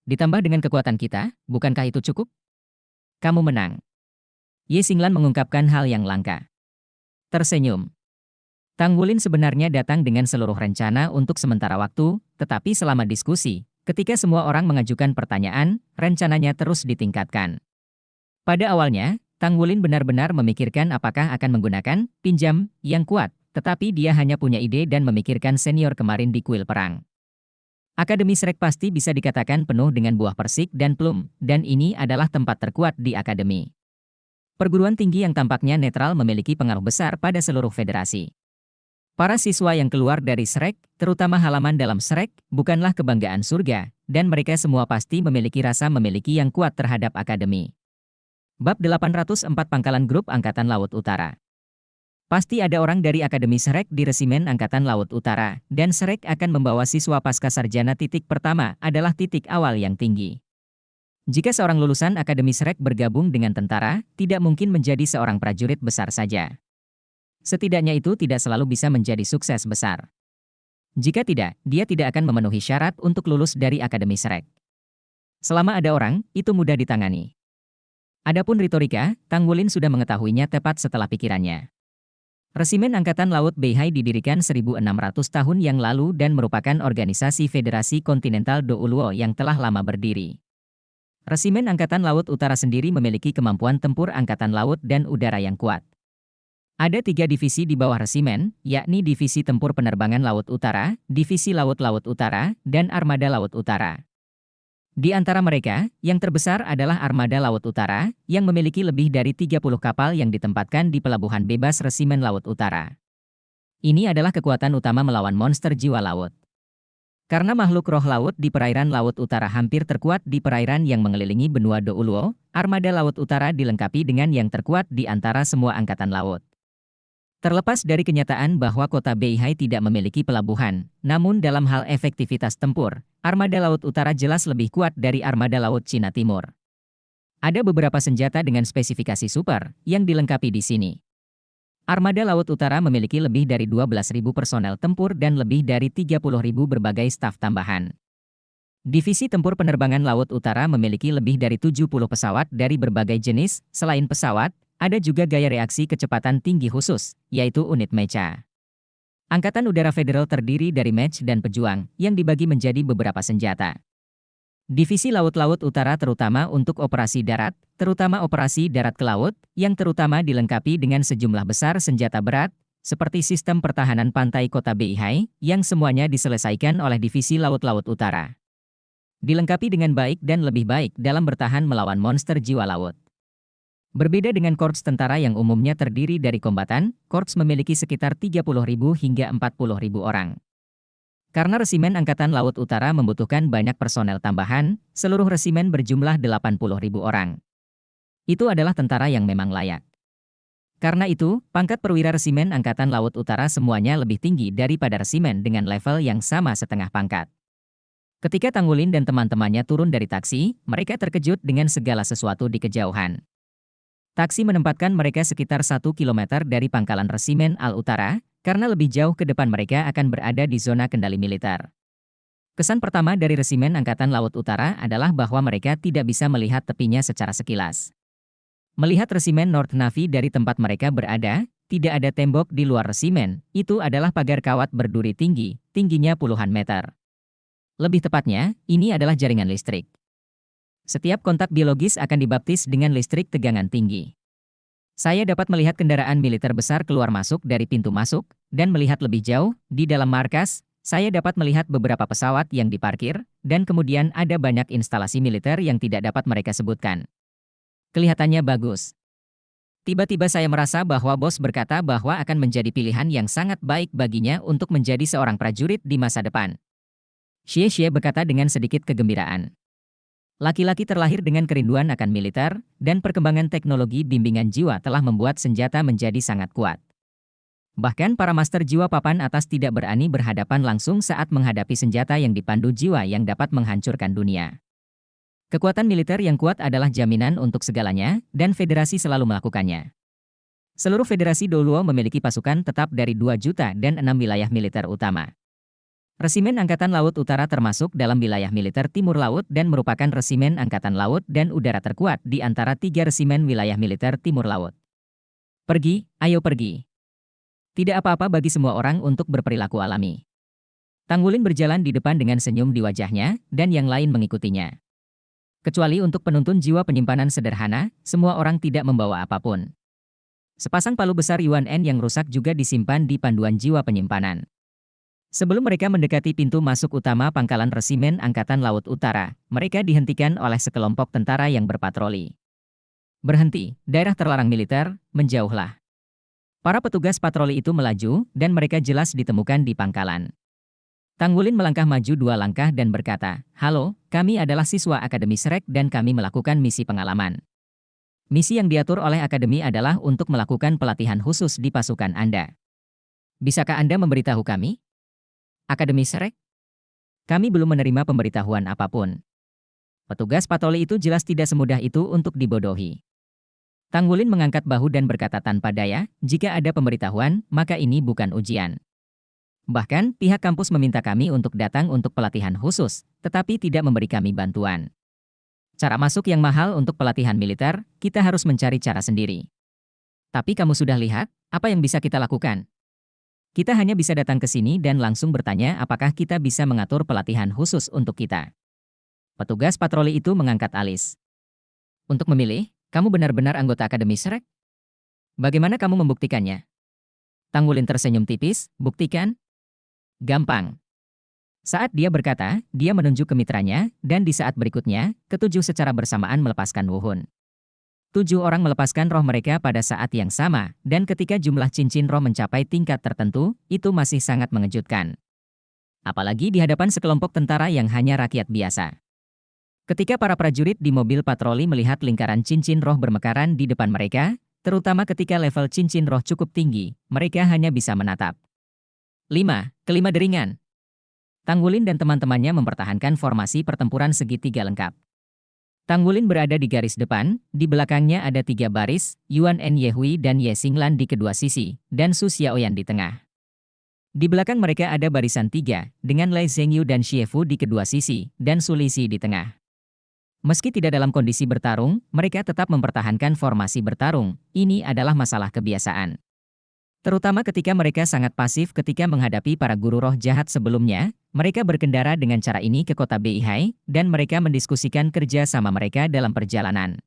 Ditambah dengan kekuatan kita, bukankah itu cukup? Kamu menang. Ye Xinglan mengungkapkan hal yang langka. Tersenyum. Tang Wulin sebenarnya datang dengan seluruh rencana untuk sementara waktu, tetapi selama diskusi, ketika semua orang mengajukan pertanyaan, rencananya terus ditingkatkan. Pada awalnya, Tang Wulin benar-benar memikirkan apakah akan menggunakan pinjam yang kuat, tetapi dia hanya punya ide dan memikirkan senior kemarin di kuil perang. Akademi Shrek pasti bisa dikatakan penuh dengan buah persik dan plum, dan ini adalah tempat terkuat di akademi. Perguruan tinggi yang tampaknya netral memiliki pengaruh besar pada seluruh federasi. Para siswa yang keluar dari Shrek, terutama halaman dalam Shrek, bukanlah kebanggaan surga, dan mereka semua pasti memiliki rasa memiliki yang kuat terhadap akademi. Bab 804 Pangkalan Grup Angkatan Laut Utara. Pasti ada orang dari Akademi Shrek di Resimen Angkatan Laut Utara, dan Shrek akan membawa siswa pasca sarjana titik pertama adalah titik awal yang tinggi. Jika seorang lulusan Akademi Shrek bergabung dengan tentara, tidak mungkin menjadi seorang prajurit besar saja. Setidaknya itu tidak selalu bisa menjadi sukses besar. Jika tidak, dia tidak akan memenuhi syarat untuk lulus dari Akademi Shrek. Selama ada orang, itu mudah ditangani. Adapun retorika, Tang Wulin sudah mengetahuinya tepat setelah pikirannya. Resimen Angkatan Laut Beihai didirikan 1600 tahun yang lalu dan merupakan organisasi federasi kontinental Douluo yang telah lama berdiri. Resimen Angkatan Laut Utara sendiri memiliki kemampuan tempur angkatan laut dan udara yang kuat. Ada 3 divisi di bawah resimen, yakni Divisi Tempur Penerbangan Laut Utara, Divisi Laut-Laut Utara, dan Armada Laut Utara. Di antara mereka, yang terbesar adalah Armada Laut Utara, yang memiliki lebih dari 30 kapal yang ditempatkan di Pelabuhan Bebas Resimen Laut Utara. Ini adalah kekuatan utama melawan monster jiwa laut. Karena makhluk roh laut di perairan Laut Utara hampir terkuat di perairan yang mengelilingi benua Douluo, Armada Laut Utara dilengkapi dengan yang terkuat di antara semua angkatan laut. Terlepas dari kenyataan bahwa kota Beihai tidak memiliki pelabuhan, namun dalam hal efektivitas tempur, Armada Laut Utara jelas lebih kuat dari Armada Laut Cina Timur. Ada beberapa senjata dengan spesifikasi super yang dilengkapi di sini. Armada Laut Utara memiliki lebih dari 12.000 personel tempur dan lebih dari 30.000 berbagai staf tambahan. Divisi Tempur Penerbangan Laut Utara memiliki lebih dari 70 pesawat dari berbagai jenis. Selain pesawat, ada juga gaya reaksi kecepatan tinggi khusus, yaitu unit MECA. Angkatan Udara Federal terdiri dari MEC dan Pejuang, yang dibagi menjadi beberapa senjata. Divisi Laut-Laut Utara terutama untuk operasi darat, terutama operasi darat ke laut, yang terutama dilengkapi dengan sejumlah besar senjata berat, seperti sistem pertahanan pantai kota Beihai, yang semuanya diselesaikan oleh Divisi Laut-Laut Utara. Dilengkapi dengan baik dan lebih baik dalam bertahan melawan monster jiwa laut. Berbeda dengan korps tentara yang umumnya terdiri dari kombatan, korps memiliki sekitar 30.000 hingga 40.000 orang. Karena Resimen Angkatan Laut Utara membutuhkan banyak personel tambahan, seluruh resimen berjumlah 80.000 orang. Itu adalah tentara yang memang layak. Karena itu, pangkat perwira Resimen Angkatan Laut Utara semuanya lebih tinggi daripada resimen dengan level yang sama setengah pangkat. Ketika Tanggulin dan teman-temannya turun dari taksi, mereka terkejut dengan segala sesuatu di kejauhan. Taksi menempatkan mereka sekitar 1 km dari pangkalan Resimen Al Utara, karena lebih jauh ke depan mereka akan berada di zona kendali militer. Kesan pertama dari Resimen Angkatan Laut Utara adalah bahwa mereka tidak bisa melihat tepinya secara sekilas. Melihat Resimen North Navy dari tempat mereka berada, tidak ada tembok di luar resimen, itu adalah pagar kawat berduri tinggi, tingginya puluhan meter. Lebih tepatnya, ini adalah jaringan listrik. Setiap kontak biologis akan dibaptis dengan listrik tegangan tinggi. Saya dapat melihat kendaraan militer besar keluar masuk dari pintu masuk, dan melihat lebih jauh, di dalam markas, saya dapat melihat beberapa pesawat yang diparkir, dan kemudian ada banyak instalasi militer yang tidak dapat mereka sebutkan. Kelihatannya bagus. Tiba-tiba saya merasa bahwa bos berkata bahwa akan menjadi pilihan yang sangat baik baginya untuk menjadi seorang prajurit di masa depan. Xie berkata dengan sedikit kegembiraan. Laki-laki terlahir dengan kerinduan akan militer, dan perkembangan teknologi bimbingan jiwa telah membuat senjata menjadi sangat kuat. Bahkan para master jiwa papan atas tidak berani berhadapan langsung saat menghadapi senjata yang dipandu jiwa yang dapat menghancurkan dunia. Kekuatan militer yang kuat adalah jaminan untuk segalanya, dan federasi selalu melakukannya. Seluruh federasi Doluo memiliki pasukan tetap dari 2 juta dan 6 wilayah militer utama. Resimen Angkatan Laut Utara termasuk dalam wilayah militer Timur Laut dan merupakan resimen Angkatan Laut dan Udara terkuat di antara 3 resimen wilayah militer Timur Laut. Pergi, ayo pergi. Tidak apa-apa bagi semua orang untuk berperilaku alami. Tanggulin berjalan di depan dengan senyum di wajahnya, dan yang lain mengikutinya. Kecuali untuk penuntun jiwa penyimpanan sederhana, semua orang tidak membawa apapun. Sepasang palu besar Yuan N yang rusak juga disimpan di panduan jiwa penyimpanan. Sebelum mereka mendekati pintu masuk utama pangkalan Resimen Angkatan Laut Utara, mereka dihentikan oleh sekelompok tentara yang berpatroli. Berhenti, daerah terlarang militer, menjauhlah. Para petugas patroli itu melaju, dan mereka jelas ditemukan di pangkalan. Tanggulin melangkah maju 2 langkah dan berkata, "Halo, kami adalah siswa Akademi Shrek dan kami melakukan misi pengalaman. Misi yang diatur oleh Akademi adalah untuk melakukan pelatihan khusus di pasukan Anda. Bisakah Anda memberitahu kami?" Akademi Shrek? Kami belum menerima pemberitahuan apapun. Petugas patroli itu jelas tidak semudah itu untuk dibodohi. Tanggulin mengangkat bahu dan berkata tanpa daya, "Jika ada pemberitahuan, maka ini bukan ujian. Bahkan, pihak kampus meminta kami untuk datang untuk pelatihan khusus, tetapi tidak memberi kami bantuan. Cara masuk yang mahal untuk pelatihan militer, kita harus mencari cara sendiri. Tapi kamu sudah lihat, apa yang bisa kita lakukan? Kita hanya bisa datang ke sini dan langsung bertanya apakah kita bisa mengatur pelatihan khusus untuk kita." Petugas patroli itu mengangkat alis. "Untuk memilih, kamu benar-benar anggota Akademi Shrek? Bagaimana kamu membuktikannya?" Tanggulin tersenyum tipis, "Buktikan? Gampang." Saat dia berkata, dia menunjuk ke mitranya, dan di saat berikutnya, ketujuh secara bersamaan melepaskan wuhun. 7 orang melepaskan roh mereka pada saat yang sama, dan ketika jumlah cincin roh mencapai tingkat tertentu, itu masih sangat mengejutkan. Apalagi di hadapan sekelompok tentara yang hanya rakyat biasa. Ketika para prajurit di mobil patroli melihat lingkaran cincin roh bermekaran di depan mereka, Terutama ketika level cincin roh cukup tinggi, mereka hanya bisa menatap. 5. Kelima deringan. Tanggulin dan teman-temannya mempertahankan formasi pertempuran segitiga lengkap. Tanggulin berada di garis depan, di belakangnya ada 3 baris, Yuan En Yehui dan Ye Xinglan di kedua sisi, dan Su Xiaoyan di tengah. Di belakang mereka ada barisan 3, dengan Lei Zhengyu dan Xie Fu di kedua sisi, dan Su Lixi di tengah. Meski tidak dalam kondisi bertarung, mereka tetap mempertahankan formasi bertarung. Ini adalah masalah kebiasaan. Terutama ketika mereka sangat pasif ketika menghadapi para guru roh jahat sebelumnya, mereka berkendara dengan cara ini ke kota Beihai, dan mereka mendiskusikan kerja sama mereka dalam perjalanan.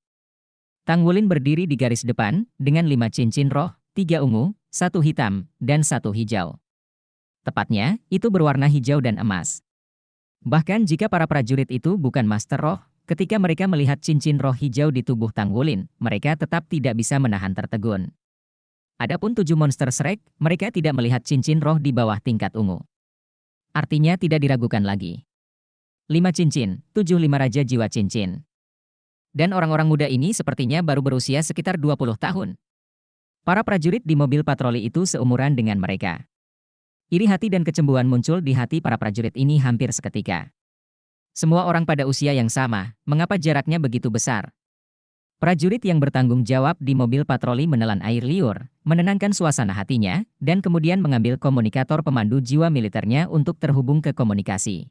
Tanggulin berdiri di garis depan, dengan 5 cincin roh, 3 ungu, 1 hitam, dan 1 hijau. Tepatnya, itu berwarna hijau dan emas. Bahkan jika para prajurit itu bukan master roh, ketika mereka melihat cincin roh hijau di tubuh Tanggulin, mereka tetap tidak bisa menahan tertegun. Adapun 7 monster Shrek, mereka tidak melihat cincin roh di bawah tingkat ungu. Artinya tidak diragukan lagi. 5 cincin, 75 raja jiwa cincin. Dan orang-orang muda ini sepertinya baru berusia sekitar 20 tahun. Para prajurit di mobil patroli itu seumuran dengan mereka. Iri hati dan kecemburuan muncul di hati para prajurit ini hampir seketika. Semua orang pada usia yang sama, mengapa jaraknya begitu besar? Prajurit yang bertanggung jawab di mobil patroli menelan air liur, menenangkan suasana hatinya, dan kemudian mengambil komunikator pemandu jiwa militernya untuk terhubung ke komunikasi.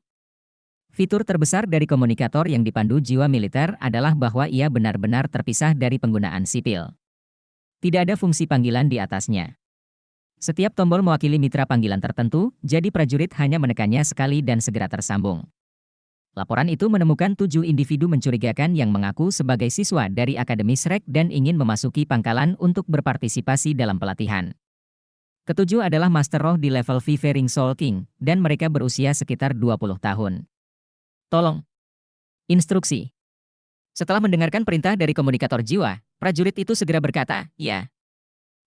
Fitur terbesar dari komunikator yang dipandu jiwa militer adalah bahwa ia benar-benar terpisah dari penggunaan sipil. Tidak ada fungsi panggilan di atasnya. Setiap tombol mewakili mitra panggilan tertentu, jadi prajurit hanya menekannya sekali dan segera tersambung. Laporan itu menemukan 7 individu mencurigakan yang mengaku sebagai siswa dari Akademi Shrek dan ingin memasuki pangkalan untuk berpartisipasi dalam pelatihan. Ketujuh adalah Master Roh di level Vivering Soul King, dan mereka berusia sekitar 20 tahun. Tolong. Instruksi. Setelah mendengarkan perintah dari komunikator jiwa, prajurit itu segera berkata, ya.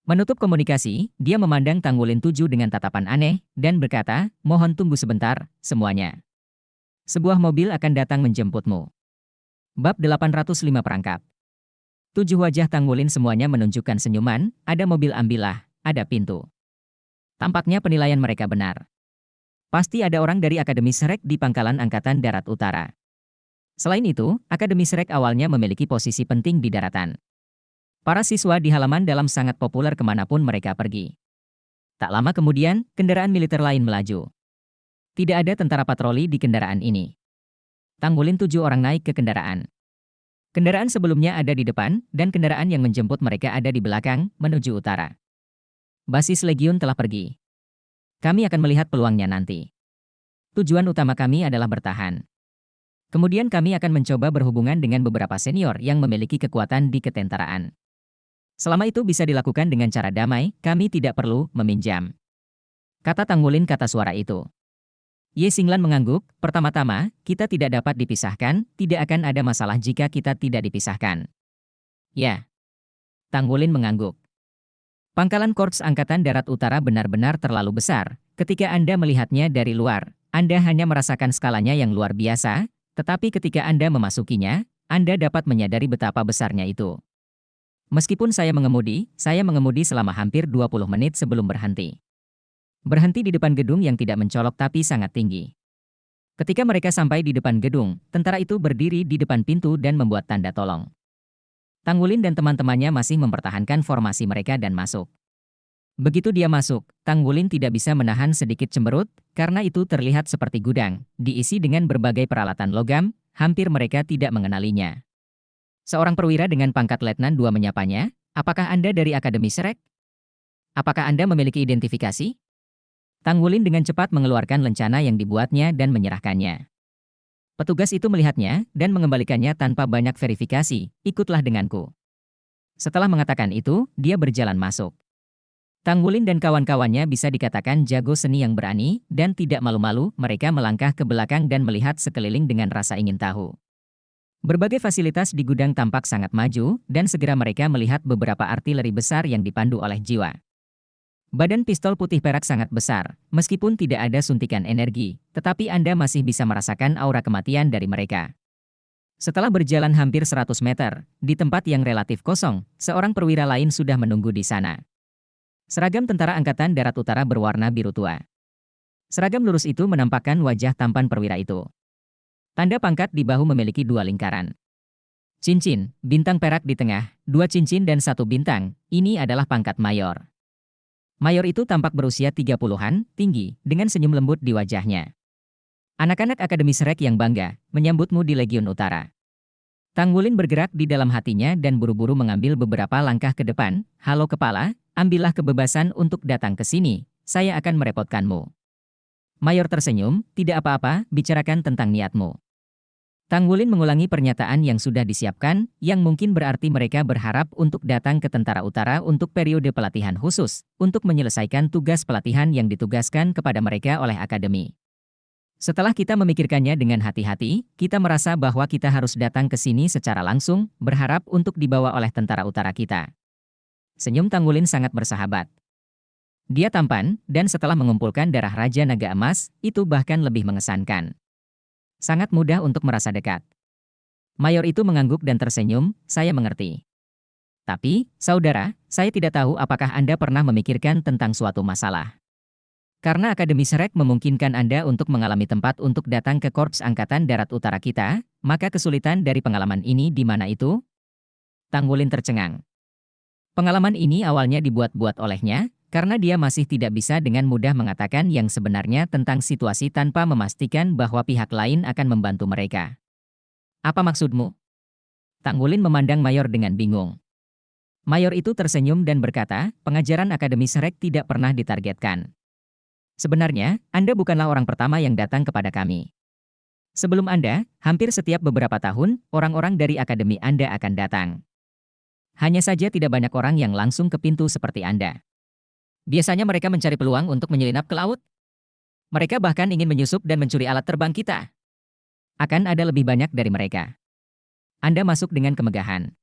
Menutup komunikasi, dia memandang Tanggulin 7 dengan tatapan aneh, dan berkata, mohon tunggu sebentar, semuanya. Sebuah mobil akan datang menjemputmu. Bab 805 perangkap. 7 wajah Tanggulin semuanya menunjukkan senyuman, ada mobil ambillah, ada pintu. Tampaknya penilaian mereka benar. Pasti ada orang dari Akademi Shrek di Pangkalan Angkatan Darat Utara. Selain itu, Akademi Shrek awalnya memiliki posisi penting di daratan. Para siswa di halaman dalam sangat populer kemanapun mereka pergi. Tak lama kemudian, kendaraan militer lain melaju. Tidak ada tentara patroli di kendaraan ini. Tanggulin 7 orang naik ke kendaraan. Kendaraan sebelumnya ada di depan, dan kendaraan yang menjemput mereka ada di belakang, menuju utara. Basis Legiun telah pergi. Kami akan melihat peluangnya nanti. Tujuan utama kami adalah bertahan. Kemudian kami akan mencoba berhubungan dengan beberapa senior yang memiliki kekuatan di ketentaraan. Selama itu bisa dilakukan dengan cara damai, kami tidak perlu meminjam. Kata Tanggulin kata suara itu. Ye Xinglan mengangguk, pertama-tama, kita tidak dapat dipisahkan, tidak akan ada masalah jika kita tidak dipisahkan. Ya. Tanggulin mengangguk. Pangkalan Korps Angkatan Darat Utara benar-benar terlalu besar. Ketika Anda melihatnya dari luar, Anda hanya merasakan skalanya yang luar biasa, tetapi ketika Anda memasukinya, Anda dapat menyadari betapa besarnya itu. Meskipun saya mengemudi selama hampir 20 menit sebelum berhenti. Berhenti di depan gedung yang tidak mencolok tapi sangat tinggi. Ketika mereka sampai di depan gedung, tentara itu berdiri di depan pintu dan membuat tanda tolong. Tanggulin dan teman-temannya masih mempertahankan formasi mereka dan masuk. Begitu dia masuk, Tanggulin tidak bisa menahan sedikit cemberut, karena itu terlihat seperti gudang, diisi dengan berbagai peralatan logam, hampir mereka tidak mengenalinya. Seorang perwira dengan pangkat Letnan 2 menyapanya, apakah Anda dari Akademi Shrek? Apakah Anda memiliki identifikasi? Tanggulin dengan cepat mengeluarkan lencana yang dibuatnya dan menyerahkannya. Petugas itu melihatnya dan mengembalikannya tanpa banyak verifikasi, ikutlah denganku. Setelah mengatakan itu, dia berjalan masuk. Tanggulin dan kawan-kawannya bisa dikatakan jago seni yang berani, dan tidak malu-malu mereka melangkah ke belakang dan melihat sekeliling dengan rasa ingin tahu. Berbagai fasilitas di gudang tampak sangat maju, dan segera mereka melihat beberapa artileri besar yang dipandu oleh jiwa. Badan pistol putih perak sangat besar, meskipun tidak ada suntikan energi, tetapi Anda masih bisa merasakan aura kematian dari mereka. Setelah berjalan hampir 100 meter, di tempat yang relatif kosong, seorang perwira lain sudah menunggu di sana. Seragam Tentara Angkatan Darat Utara berwarna biru tua. Seragam lurus itu menampakkan wajah tampan perwira itu. Tanda pangkat di bahu memiliki 2 lingkaran. Cincin, bintang perak di tengah, 2 cincin dan 1 bintang, ini adalah pangkat mayor. Mayor itu tampak berusia 30-an, tinggi, dengan senyum lembut di wajahnya. Anak-anak Akademi Shrek yang bangga, menyambutmu di Legiun Utara. Tang Wulin bergerak di dalam hatinya dan buru-buru mengambil beberapa langkah ke depan. Halo kepala, ambillah kebebasan untuk datang ke sini, saya akan merepotkanmu. Mayor tersenyum, tidak apa-apa, bicarakan tentang niatmu. Tang Wulin mengulangi pernyataan yang sudah disiapkan, yang mungkin berarti mereka berharap untuk datang ke Tentara Utara untuk periode pelatihan khusus, untuk menyelesaikan tugas pelatihan yang ditugaskan kepada mereka oleh Akademi. Setelah kita memikirkannya dengan hati-hati, kita merasa bahwa kita harus datang ke sini secara langsung, berharap untuk dibawa oleh Tentara Utara kita. Senyum Tang Wulin sangat bersahabat. Dia tampan, dan setelah mengumpulkan darah Raja Naga Emas, itu bahkan lebih mengesankan. Sangat mudah untuk merasa dekat. Mayor itu mengangguk dan tersenyum, saya mengerti. Tapi, saudara, saya tidak tahu apakah Anda pernah memikirkan tentang suatu masalah. Karena Akademi Shrek memungkinkan Anda untuk mengalami tempat untuk datang ke Korps Angkatan Darat Utara kita, maka kesulitan dari pengalaman ini di mana itu? Tang Wulin tercengang. Pengalaman ini awalnya dibuat-buat olehnya, karena dia masih tidak bisa dengan mudah mengatakan yang sebenarnya tentang situasi tanpa memastikan bahwa pihak lain akan membantu mereka. Apa maksudmu? Tang Wulin memandang Mayor dengan bingung. Mayor itu tersenyum dan berkata, pengajaran Akademi Shrek tidak pernah ditargetkan. Sebenarnya, Anda bukanlah orang pertama yang datang kepada kami. Sebelum Anda, hampir setiap beberapa tahun, orang-orang dari Akademi Anda akan datang. Hanya saja tidak banyak orang yang langsung ke pintu seperti Anda. Biasanya mereka mencari peluang untuk menyelinap ke laut. Mereka bahkan ingin menyusup dan mencuri alat terbang kita. Akan ada lebih banyak dari mereka. Anda masuk dengan kemegahan.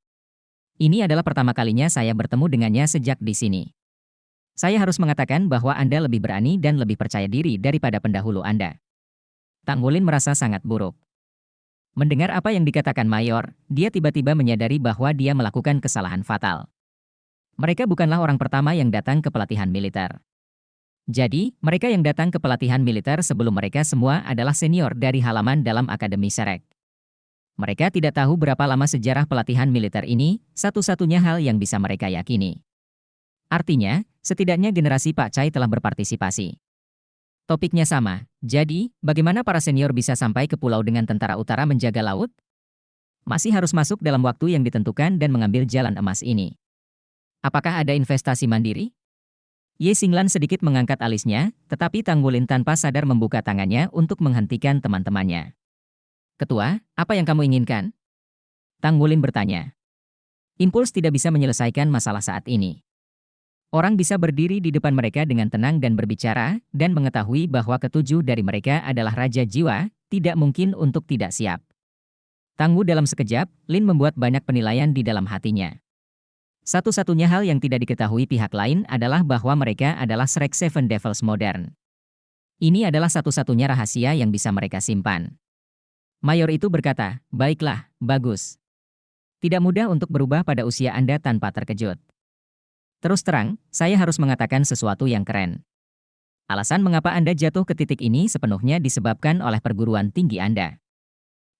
Ini adalah pertama kalinya saya bertemu dengannya sejak di sini. Saya harus mengatakan bahwa Anda lebih berani dan lebih percaya diri daripada pendahulu Anda. Tang Wulin merasa sangat buruk. Mendengar apa yang dikatakan Mayor, dia tiba-tiba menyadari bahwa dia melakukan kesalahan fatal. Mereka bukanlah orang pertama yang datang ke pelatihan militer. Jadi, mereka yang datang ke pelatihan militer sebelum mereka semua adalah senior dari halaman dalam Akademi Shrek. Mereka tidak tahu berapa lama sejarah pelatihan militer ini, satu-satunya hal yang bisa mereka yakini. Artinya, setidaknya generasi Pak Chai telah berpartisipasi. Topiknya sama, jadi, bagaimana para senior bisa sampai ke pulau dengan Tentara Utara menjaga laut? Masih harus masuk dalam waktu yang ditentukan dan mengambil jalan emas ini. Apakah ada investasi mandiri? Ye Xinglan sedikit mengangkat alisnya, tetapi Tang Wulin tanpa sadar membuka tangannya untuk menghentikan teman-temannya. Ketua, apa yang kamu inginkan? Tang Wulin bertanya. Impuls tidak bisa menyelesaikan masalah saat ini. Orang bisa berdiri di depan mereka dengan tenang dan berbicara, dan mengetahui bahwa ketujuh dari mereka adalah Raja Jiwa, tidak mungkin untuk tidak siap. Tangguh dalam sekejap, Lin membuat banyak penilaian di dalam hatinya. Satu-satunya hal yang tidak diketahui pihak lain adalah bahwa mereka adalah Shrek Seven Devils modern. Ini adalah satu-satunya rahasia yang bisa mereka simpan. Mayor itu berkata, baiklah, bagus. Tidak mudah untuk berubah pada usia Anda tanpa terkejut. Terus terang, saya harus mengatakan sesuatu yang keren. Alasan mengapa Anda jatuh ke titik ini sepenuhnya disebabkan oleh perguruan tinggi Anda.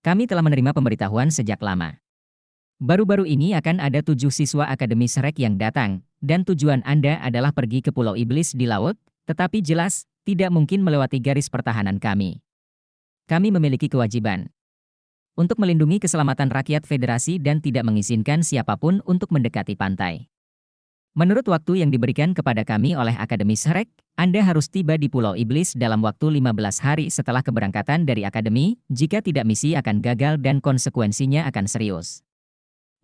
Kami telah menerima pemberitahuan sejak lama. Baru-baru ini akan ada 7 siswa Akademi Shrek yang datang, dan tujuan Anda adalah pergi ke Pulau Iblis di laut, tetapi jelas, tidak mungkin melewati garis pertahanan kami. Kami memiliki kewajiban untuk melindungi keselamatan rakyat Federasi dan tidak mengizinkan siapapun untuk mendekati pantai. Menurut waktu yang diberikan kepada kami oleh Akademi Shrek, Anda harus tiba di Pulau Iblis dalam waktu 15 hari setelah keberangkatan dari Akademi, jika tidak misi akan gagal dan konsekuensinya akan serius.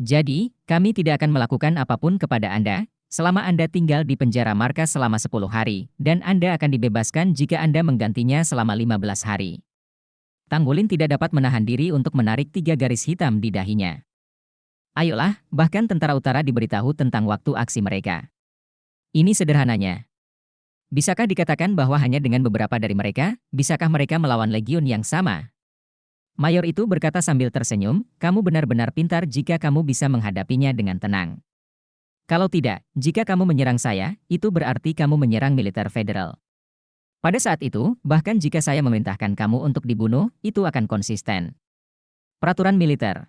Jadi, kami tidak akan melakukan apapun kepada Anda, selama Anda tinggal di penjara markas selama 10 hari, dan Anda akan dibebaskan jika Anda menggantinya selama 15 hari. Tang Wulin tidak dapat menahan diri untuk menarik 3 garis hitam di dahinya. Ayolah, bahkan Tentara Utara diberitahu tentang waktu aksi mereka. Ini sederhananya. Bisakah dikatakan bahwa hanya dengan beberapa dari mereka, bisakah mereka melawan legiun yang sama? Mayor itu berkata sambil tersenyum, kamu benar-benar pintar jika kamu bisa menghadapinya dengan tenang. Kalau tidak, jika kamu menyerang saya, itu berarti kamu menyerang militer federal. Pada saat itu, bahkan jika saya memerintahkan kamu untuk dibunuh, itu akan konsisten. Peraturan militer.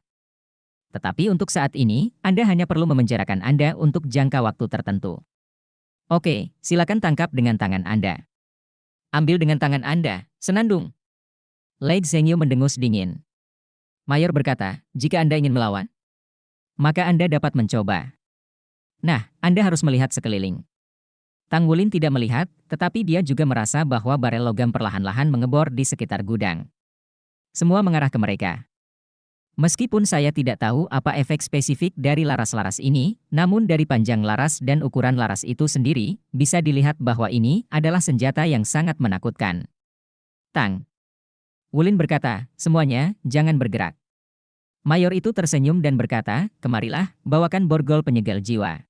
Tetapi untuk saat ini, Anda hanya perlu memenjarakan Anda untuk jangka waktu tertentu. Oke, silakan tangkap dengan tangan Anda. Ambil dengan tangan Anda, senandung. Lei Zhengyu mendengus dingin. Mayor berkata, jika Anda ingin melawan, maka Anda dapat mencoba. Nah, Anda harus melihat sekeliling. Tang Wulin tidak melihat, tetapi dia juga merasa bahwa barel logam perlahan-lahan mengebor di sekitar gudang. Semua mengarah ke mereka. Meskipun saya tidak tahu apa efek spesifik dari laras-laras ini, namun dari panjang laras dan ukuran laras itu sendiri, bisa dilihat bahwa ini adalah senjata yang sangat menakutkan. Tang Wulin berkata, semuanya, jangan bergerak. Mayor itu tersenyum dan berkata, kemarilah, bawakan borgol penyegal jiwa.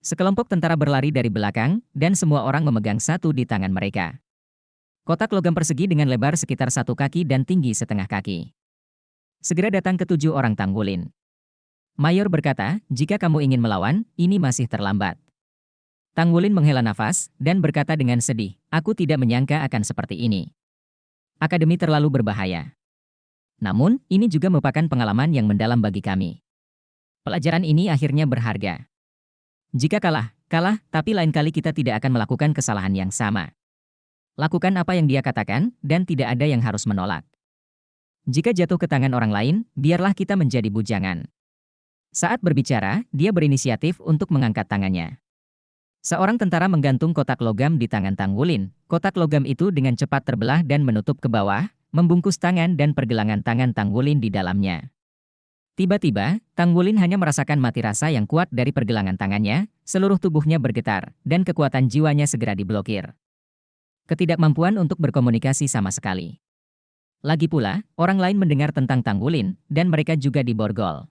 Sekelompok tentara berlari dari belakang, dan semua orang memegang satu di tangan mereka. Kotak logam persegi dengan lebar sekitar 1 kaki dan tinggi setengah kaki. Segera datang ke 7 orang Tang Wulin. Mayor berkata, jika kamu ingin melawan, ini masih terlambat. Tang Wulin menghela nafas, dan berkata dengan sedih, aku tidak menyangka akan seperti ini. Akademi terlalu berbahaya. Namun, ini juga merupakan pengalaman yang mendalam bagi kami. Pelajaran ini akhirnya berharga. Jika kalah, tapi lain kali kita tidak akan melakukan kesalahan yang sama. Lakukan apa yang dia katakan, dan tidak ada yang harus menolak. Jika jatuh ke tangan orang lain, biarlah kita menjadi bujangan. Saat berbicara, dia berinisiatif untuk mengangkat tangannya. Seorang tentara menggantung kotak logam di tangan Tang Wulin. Kotak logam itu dengan cepat terbelah dan menutup ke bawah, membungkus tangan dan pergelangan tangan Tang Wulin di dalamnya. Tiba-tiba, Tang Wulin hanya merasakan mati rasa yang kuat dari pergelangan tangannya, seluruh tubuhnya bergetar, dan kekuatan jiwanya segera diblokir. Ketidakmampuan untuk berkomunikasi sama sekali. Lagi pula, orang lain mendengar tentang Tang Wulin, dan mereka juga diborgol.